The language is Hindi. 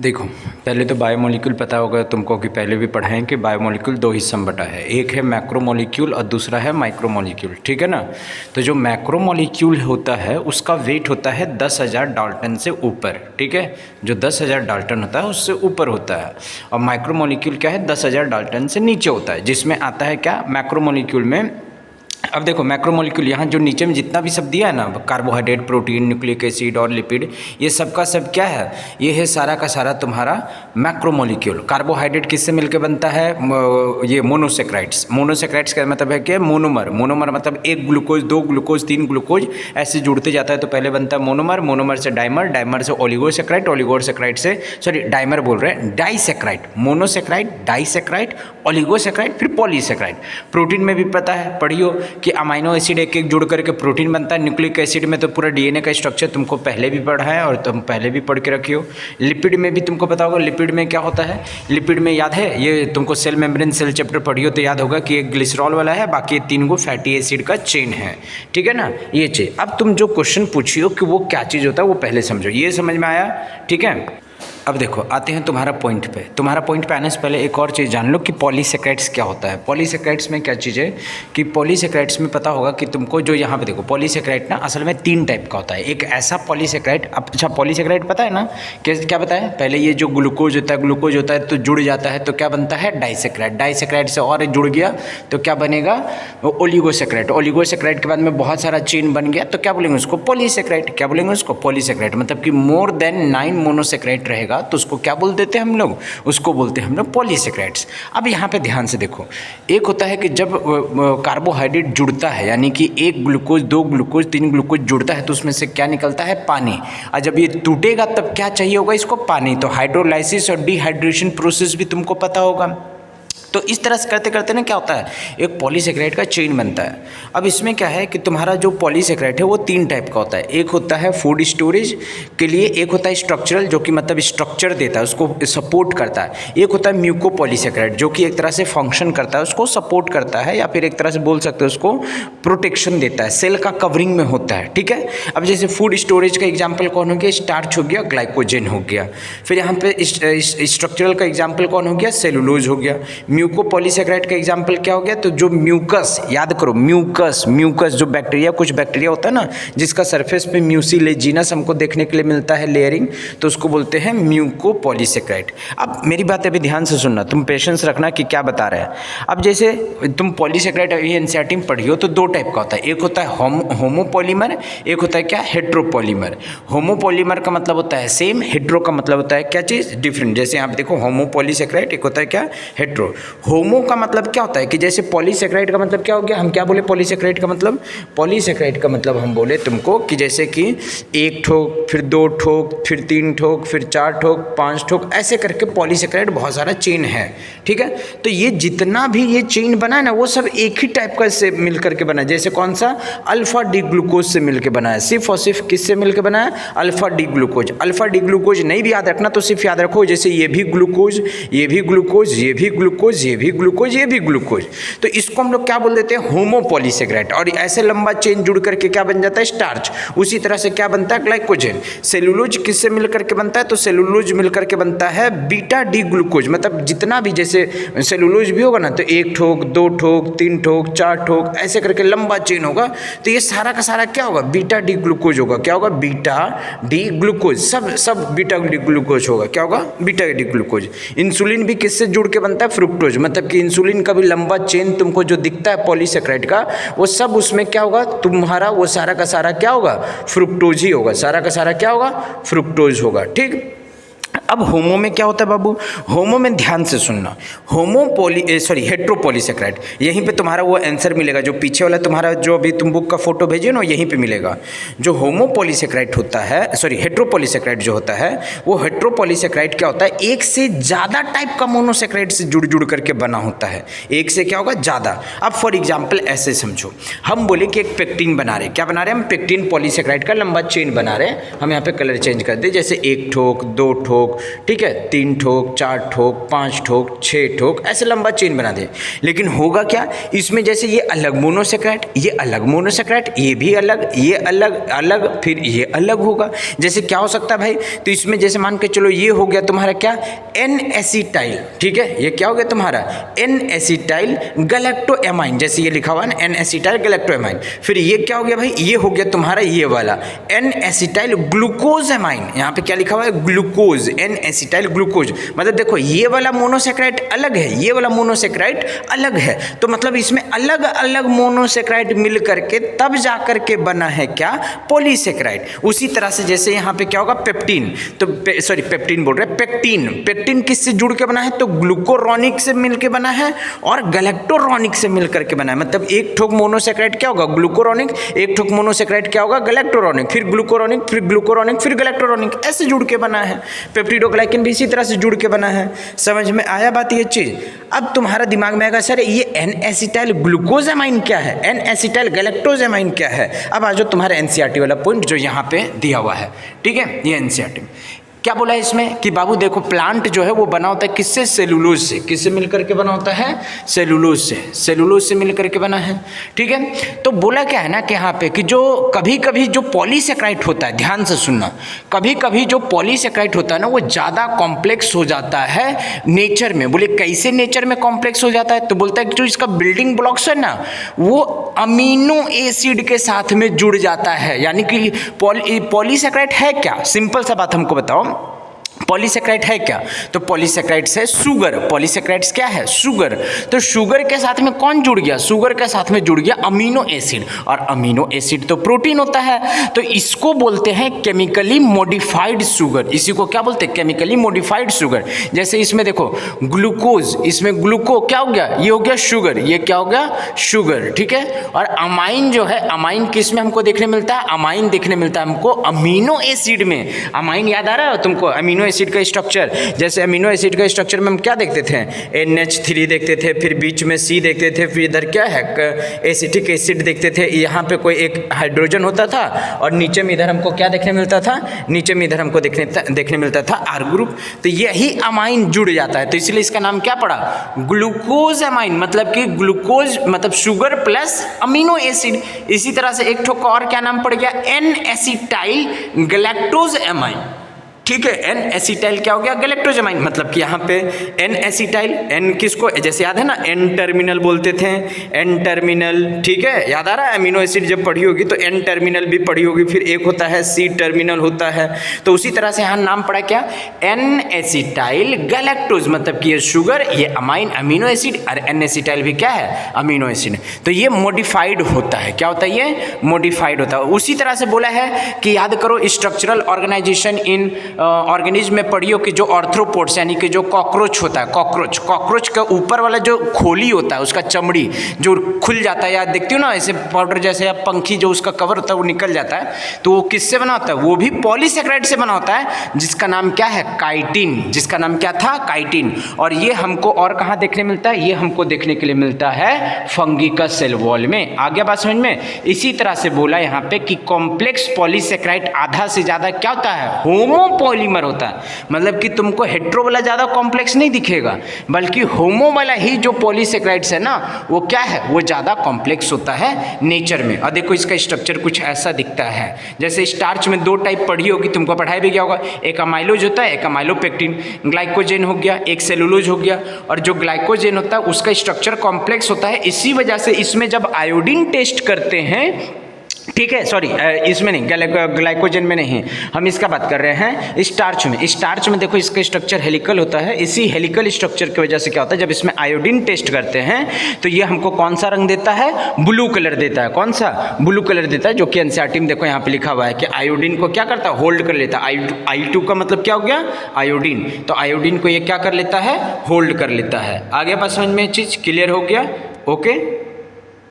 देखो, पहले तो बायोमोलिक्यूल पता होगा तुमको कि पहले भी पढ़े हैं कि बायोमोलिक्यूल दो हिस्सों में बटा है। एक है मैक्रोमोलिक्यूल और दूसरा है माइक्रोमोलिक्यूल, ठीक है ना। तो जो मैक्रोमोलिक्यूल होता है उसका वेट होता है 10,000 डाल्टन से ऊपर, ठीक है। जो 10,000 डाल्टन होता है उससे ऊपर होता है। और माइक्रोमोलिक्यूल क्या है, 10,000 डाल्टन से नीचे होता है, जिसमें आता है क्या, मैक्रोमोलिक्यूल में। अब देखो मैक्रोमोलिक्यूल यहाँ जो नीचे में जितना भी सब दिया है ना, कार्बोहाइड्रेट, प्रोटीन, न्यूक्लिक एसिड और लिपिड, ये सब का सब क्या है, ये है सारा का सारा तुम्हारा मैक्रोमोलिक्यूल। कार्बोहाइड्रेट किससे मिलकर बनता है, ये मोनोसेक्राइड्स। मोनोसेक्राइड्स का मतलब है कि मोनोमर। मोनोमर मतलब एक ग्लूकोज, दो ग्लूकोज, तीन ग्लूकोज ऐसे जुड़ते जाता है तो पहले बनता है मोनोमर, मोनोमर से डाइमर, डाइमर से ओलिगोसेक्राइड, ओलिगोसेक्राइड से डाइमर बोल रहे हैं, डाइसेक्राइड, मोनोसेक्राइड, डाइसेक्राइड, ओलिगोसेक्राइड, फिर पॉलीसेक्राइड। प्रोटीन में भी पता है, पढ़ियो कि अमाइनो एसिड एक एक जुड़ करके प्रोटीन बनता है। न्यूक्लिक एसिड में तो पूरा डीएनए का स्ट्रक्चर तुमको पहले भी पढ़ा है और तुम पहले भी पढ़ के रखियो। लिपिड में भी तुमको पता होगा, लिपिड में क्या होता है। लिपिड में याद है, ये तुमको सेल मेम्ब्रेन सेल चैप्टर पढ़ियो तो याद होगा कि एक ग्लिसरॉल वाला है, बाकी 3 गो फैटी एसिड का चेन है, ठीक है ना, ये चेन। अब तुम जो क्वेश्चन पूछियो कि वो क्या चीज़ होता है वो पहले समझो, ये समझ में आया, ठीक है। अब देखो आते हैं तुम्हारा पॉइंट पे। तुम्हारा पॉइंट पे आने से पहले एक और चीज़ जान लो कि पॉलीसेक्राइड्स क्या होता है। पॉलीसेक्राइड्स में क्या चीज़ है कि पॉलीसेक्राइड्स में पता होगा कि तुमको जो यहाँ पे देखो, पॉलीसेक्राइड ना असल में 3 टाइप का होता है। एक ऐसा पॉलीसेक्राइड, अच्छा पॉलीसेक्राइड पता है ना, क्या बताया पहले, ये जो ग्लूकोज होता है तो जुड़ जाता है तो क्या बनता है, डाइसेक्राइड। डाइसेक्राइड से और जुड़ गया तो क्या बनेगा, ओलिगोसेक्राइड। ओलिगोसेक्राइड के बाद में बहुत सारा चेन बन गया तो क्या बोलेंगे उसको, पॉलीसेक्राइड। क्या बोलेंगे उसको, पॉलीसेक्राइड। मतलब कि मोर देन 9 मोनोसेक्राइड रहेगा तो उसको क्या बोल देते हैं हम लोग, उसको बोलते हैं हम लोग पॉलीसेक्राइड्स। अब यहाँ पे ध्यान से देखो, एक होता है कि जब कार्बोहाइड्रेट जुड़ता है, यानी कि एक ग्लूकोज, 2 ग्लूकोज, 3 ग्लूकोज जुड़ता है तो उसमें से क्या निकलता है, पानी। और जब ये टूटेगा तब क्या चाहिए होगा इसको, पानी। तो हाइड्रोलाइसिस और डिहाइड्रेशन प्रोसेस भी तुमको पता होगा। तो इस तरह से करते करते ना क्या होता है, एक पॉलीसेक्राइड का चेन बनता है। अब इसमें क्या है कि तुम्हारा जो पॉलीसेक्राइड है वो 3 टाइप का होता है। एक होता है फूड स्टोरेज के लिए, एक होता है स्ट्रक्चरल जो कि मतलब स्ट्रक्चर देता है, उसको सपोर्ट करता है। एक होता है म्यूकोपॉलीसेक्राइड जो कि एक तरह से फंक्शन करता है, उसको सपोर्ट करता है, या फिर एक तरह से बोल सकते हैं उसको प्रोटेक्शन देता है, सेल का कवरिंग में होता है, ठीक है। अब जैसे फूड स्टोरेज का एग्जाम्पल कौन हो गया, स्टार्च हो गया, ग्लाइकोजन हो गया। फिर यहाँ पे स्ट्रक्चरल का एग्जाम्पल कौन हो गया, सेलुलोज हो गया। म्यूकोपॉलीसेक्राइड का एग्जांपल क्या हो गया, तो जो म्यूकस, याद करो म्यूकस, म्यूकस जो बैक्टीरिया, कुछ बैक्टीरिया होता है ना जिसका सरफेस पे म्यूसिलेजिनस हमको देखने के लिए मिलता है, लेयरिंग, तो उसको बोलते हैं म्यूकोपॉलीसेक्राइड। अब मेरी बात अभी ध्यान से सुनना, तुम पेशेंस रखना कि क्या बता रहे हैं। अब जैसे तुम पॉलीसेक्राइड अभी एनसीईआरटी में पढ़ियो तो 2 टाइप का होता है। एक होता है होमोपॉलीमर, एक होता है क्या, हेट्रोपॉलीमर। होमोपॉलीमर का मतलब होता है सेम, हेट्रो का मतलब होता है क्या चीज़, डिफरेंट। जैसे यहाँ पे देखो होमोपॉलीसेक्राइड, एक होता है क्या, हेट्रो। होमो का मतलब क्या होता है कि जैसे पॉलीसेक्राइड का मतलब क्या हो गया, हम क्या बोले पॉलीसेक्राइड का मतलब, पॉलीसेक्राइड का मतलब हम बोले तुमको कि जैसे कि 1 ठोक, फिर 2 ठोक, फिर 3 ठोक, फिर 4 ठोक, 5 ठोक, ऐसे करके पॉलीसेक्राइड बहुत सारा चेन है, ठीक है। तो ये जितना भी ये चेन बना है ना वो सब एक ही टाइप का से मिल करके बना है। जैसे कौन सा, अल्फा डी ग्लूकोज से मिलकर बना है, सिर्फ और सिर्फ किससे मिलकर बना है, alpha D glucose. Alpha D glucose नहीं भी याद रखना तो सिर्फ याद रखो जैसे ये भी ग्लूकोज, ये भी ग्लूकोज, ये भी ग्लूकोज, ये भी ग्लूकोज, ये भी ग्लूकोज, तो इसको हम लोग क्या बोल देते हैं, होमोपॉलीसेक्राइड। और ऐसे लंबा चेन जुड़ करके क्या बन जाता है, स्टार्च। उसी तरह से क्या बनता है, ग्लाइकोजन। सेलुलोज किससे मिलकर के बनता है, तो सेलुलोज मिलकर के बनता है बीटा डी ग्लूकोज। मतलब जितना भी जैसे सेलुलोज भी होगा ना तो 1 ठोक, 2 ठोक, 3 ठोक, 4 ठोक, ऐसे करके लंबा चेन होगा तो ये सारा का सारा क्या होगा, बीटा डी ग्लूकोज होगा। क्या होगा, बीटा डी ग्लूकोज, सब बीटा डी ग्लूकोज होगा। क्या होगा, बीटा डी ग्लूकोज। इंसुलिन भी किससे जुड़ के बनता है, फ्रुक्टोज। मतलब कि इंसुलिन का भी लंबा चेन तुमको जो दिखता है पॉलीसेक्राइड का, वो सब उसमें क्या होगा तुम्हारा, वो सारा का सारा क्या होगा, फ्रुक्टोज ही होगा। सारा का सारा क्या होगा, फ्रुक्टोज होगा, ठीक। अब होमो में क्या होता है बाबू, होमो में ध्यान से सुनना, हेट्रोपॉलीसेक्राइड, यहीं पे तुम्हारा वो आंसर मिलेगा जो पीछे वाला तुम्हारा जो अभी तुम बुक का फोटो भेजे ना यहीं पे मिलेगा। जो होमोपॉलीसेक्राइड होता है, हेट्रोपॉलीसेक्राइड जो होता है, वो हेट्रोपॉलीसेक्राइड क्या होता है, एक से ज़्यादा टाइप का मोनोसेक्राइड से जुड़ जुड़ करके बना होता है। एक से क्या होगा, ज़्यादा। अब फॉर एग्जाम्पल ऐसे समझो, हम बोले कि एक पेक्टिन बना रहे, क्या बना रहे हम, पेक्टिन पॉलीसेक्राइड का लंबा चेन बना रहे हैं। हम यहाँ पे कलर चेंज कर दे, जैसे 1 ठोक, 2 ठोक, ठीक है, 3 ठोक, 4 ठोक, 5 ठोक, 6 ठोक, ऐसे लंबा चेन बना दे। लेकिन होगा क्या इसमें, जैसे ये अलग मोनोसेक्राइड, ये अलग मोनोसेक्राइड, ये भी अलग, ये अलग अलग, फिर ये अलग होगा। जैसे क्या हो सकता है भाई, तो इसमें जैसे मान के चलो ये हो गया तुम्हारा क्या, एन एसिटाइल, ठीक है, ये क्या हो गया तुम्हारा एन एसिटाइल गैलेक्टोएमाइन, जैसे ये लिखा हुआ है ना एन एसिटाइल गैलेक्टोएमाइन। फिर ये क्या हो गया भाई, ये हो गया तुम्हारा ये वाला एन एसिटाइल ग्लूकोजएमाइन, यहाँ पे क्या लिखा हुआ है ग्लूकोज, एन एसिटाइल ग्लूकोज। मतलब देखो ये वाला मोनोसेक्राइड अलग है, ये वाला मोनोसेक्राइड अलग है, तो मतलब इसमें अलग अलग मोनोसेक्राइड मिल करके तब जा करके बना है क्या, पॉलीसेक्राइड। उसी तरह से जैसे यहाँ पे क्या होगा पेप्टीन, तो सॉरी पेप्टीन बोल रहे हैं, पेक्टीन, पेक्टीन किससे जुड़ के बना है, तो ग्लूकोरोनिक से मिलके बना है और गैलेक्टोरोनिक से मिल करके बना है। मतलब एक ठोक मोनोसेक्राइड क्या होगा ग्लूकोरोनिक, एक ठोक मोनोसेक्राइड क्या होगा गैलेक्टोरोनिक, फिर ग्लूकोरोनिक, फिर ग्लूकोरोनिक, फिर गैलेक्टोरोनिक, ऐसे जुड़ के बना है। पेप्टिडोग्लाइकन भी इसी तरह से जुड़ के बना है। समझ में आया बात ये चीज। अब तुम्हारा दिमाग में आएगा सर ये एन एसिटाइल ग्लूकोजएमाइन क्या है, एन एसिटाइल गैलेक्टोजएमाइन क्या है। अब आ जाओ तुम्हारा एनसीईआरटी वाला पॉइंट जो यहाँ पे दिया हुआ है, ठीक है, ये एनसीईआरटी क्या बोला है इसमें कि बाबू देखो प्लांट जो है वो बना होता है किससे, सेलुलोज से। किससे मिलकर के बना होता है, सेलुलोज से, सेलुलोज से मिलकर के बना है, ठीक है। तो बोला क्या है ना कि यहाँ पे कि जो कभी कभी जो पॉलीसेक्राइड होता है, ध्यान से सुनना, कभी कभी जो पॉलीसेक्राइड होता है ना वो ज़्यादा कॉम्प्लेक्स हो जाता है नेचर में। बोले कैसे नेचर में कॉम्प्लेक्स हो जाता है, तो बोलता है कि जो इसका बिल्डिंग ब्लॉक्स है ना वो अमीनो एसिड के साथ में जुड़ जाता है। यानी कि पॉलीसेक्राइड है क्या, सिंपल सा बात हमको बताओ, पॉलीसेक्राइड है क्या, तो पॉलीसेक्राइड्स है शुगर। पॉलीसेक्राइड्स क्या है, शुगर। तो शुगर के साथ में कौन जुड़ गया, शुगर के साथ में जुड़ गया अमीनो एसिड, और अमीनो एसिड तो प्रोटीन होता है, तो इसको बोलते हैं केमिकली मॉडिफाइड शुगर। इसी को क्या बोलते हैं, केमिकली मॉडिफाइड शुगर। जैसे इसमें देखो ग्लूकोज, इसमें ग्लूको क्या हो गया, ये हो गया शुगर, ये क्या हो गया शुगर, ठीक है। और अमाइन जो है, अमाइन किस में हमको देखने मिलता है, अमाइन देखने मिलता है हमको अमीनो एसिड में। अमाइन याद आ रहा है तुमको, अमीनो एसिड का स्ट्रक्चर। जैसे अमीनो एसिड का स्ट्रक्चर में हम क्या देखते थे, NH3 देखते थे, फिर बीच में C देखते थे, फिर इधर क्या है एसिटिक एसिड देखते थे, यहाँ पे कोई एक हाइड्रोजन होता था, और नीचे में इधर हमको क्या देखने मिलता था, नीचे में इधर हमको देखने मिलता था R ग्रुप। तो यही अमाइन जुड़ जाता है, तो इसलिए इसका नाम क्या पड़ा, ग्लूकोज अमाइन। मतलब कि ग्लूकोज मतलब शुगर प्लस अमीनो एसिड। इसी तरह से एक ठोक और क्या नाम पड़ गया, N एसिटाइल गैलेक्टोज अमाइन, ठीक है। एन एसिटाइल क्या हो गया, गैलेक्टोजमाइन। मतलब कि यहाँ पे एन एसिटाइल, एन किसको, जैसे याद है ना एन टर्मिनल बोलते थे, एन टर्मिनल, ठीक है, याद आ रहा है। अमीनो एसिड जब पढ़ी होगी तो एन टर्मिनल भी पढ़ी होगी, फिर एक होता है सी टर्मिनल होता है। तो उसी तरह से यहाँ नाम पड़ा क्या, एन एसिटाइल गैलेक्टोज। मतलब कि ये शुगर, ये अमाइन अमीनो एसिड, और एन एसिटाइल भी क्या है, अमीनो एसिड। तो ये मॉडिफाइड होता है, क्या होता है, ये मॉडिफाइड होता है। उसी तरह से बोला है कि याद करो स्ट्रक्चरल ऑर्गेनाइजेशन इन ऑर्गेनिज्म में पढ़ियो कि जो ऑर्थ्रोपोड्स यानी कि जो कॉकरोच होता है, कॉकरोच, कॉकरोच का ऊपर वाला जो खोली होता है, उसका चमड़ी जो खुल जाता है, याद देखती हो ना ऐसे पाउडर जैसे, या पंखी जो उसका कवर होता है वो निकल जाता है, तो वो किससे बना होता है, वो भी पॉलीसेक्राइड से बना होता है, जिसका नाम क्या है, काइटिन। जिसका नाम क्या था, काइटिन। और ये हमको और कहाँ देखने मिलता है, ये हमको देखने के लिए मिलता है फंगी का सेल वॉल में। आ गया बात समझ में। इसी तरह से बोला यहाँ पे कि कॉम्प्लेक्स पॉलीसेक्राइड आधा से ज्यादा क्या होता है, होमोपॉलीमर होता है। मतलब कि तुमको हेट्रो वाला ज्यादा कॉम्प्लेक्स नहीं दिखेगा, बल्कि होमो वाला ही जो पॉलीसेक्राइड्स है ना वो क्या है, वो ज्यादा कॉम्प्लेक्स होता है नेचर में। और देखो इसका स्ट्रक्चर कुछ ऐसा दिखता है। जैसे स्टार्च में दो टाइप पढ़ी होगी, तुमको पढ़ाई भी क्या होगा, एक अमाइलोज होता है, एक अमाइलोपेक्टिन। ग्लाइकोजेन हो गया, एक सेलुलोज हो गया। और जो ग्लाइकोजेन होता है उसका स्ट्रक्चर कॉम्प्लेक्स होता है। इसी वजह से इसमें जब आयोडीन टेस्ट करते हैं, ठीक है, सॉरी इसमें नहीं, ग्लाइकोजन में नहीं, हम इसका बात कर रहे हैं स्टार्च में। स्टार्च में देखो इसका स्ट्रक्चर हेलिकल होता है। इसी हेलिकल स्ट्रक्चर की वजह से क्या होता है, जब इसमें आयोडीन टेस्ट करते हैं तो ये हमको कौन सा रंग देता है, ब्लू कलर देता है। कौन सा, ब्लू कलर देता है, जो कि एनसीईआरटी में देखो यहाँ पे लिखा हुआ है कि आयोडीन को क्या करता है, होल्ड कर लेता है। I2 का मतलब क्या हो गया, आयोडीन। तो आयोडीन को ये क्या कर लेता है, होल्ड कर लेता है। आगे बात समझ में चीज क्लियर हो गया, ओके।